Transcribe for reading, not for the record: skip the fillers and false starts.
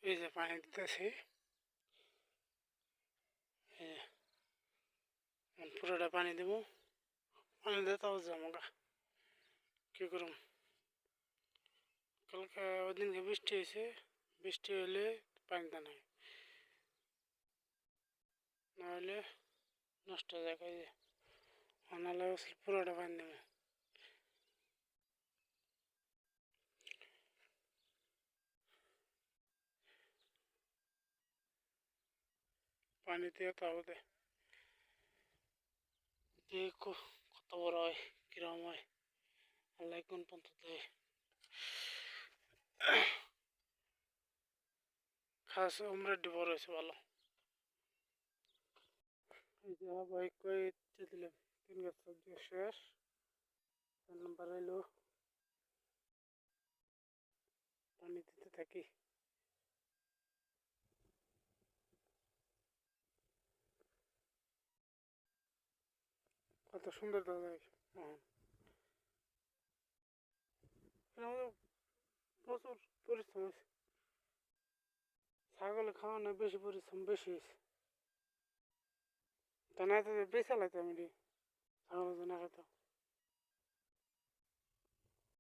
এই যে পানি দিতেছি, পুরোটা পানি দেবো। পানি দিয়ে তাও জামা কি করুম। কালকে ওদিনকে বৃষ্টি হয়েছে, বৃষ্টি হলে পানি দেন হয়, নাহলে নষ্ট হয়ে যায়। এই যে নাহলে পুরোটা পানি দেবো। পানি দিয়ে তাও দেয়, কত বড় হয়, কিরম হয়, আল্লাহ কোন পর্যন্ত দেয়। খাস উমরাটি বড় হয়েছে ভালো। এই যে বাইক করে দিলাম, 3 গাছ সবজি শেষ। 4 নম্বর এলো পানি দিতে থাকি। কত সুন্দর দাদা। হ্যাঁ, আমাদের প্রচুর পরিশ্রম হয়েছে। ছাগলে খাওয়ানো বেশি পরিশ্রম বেশি হয়েছে। তা না তো বেঁচে লাগতো আমি ছাগল না খেতাম।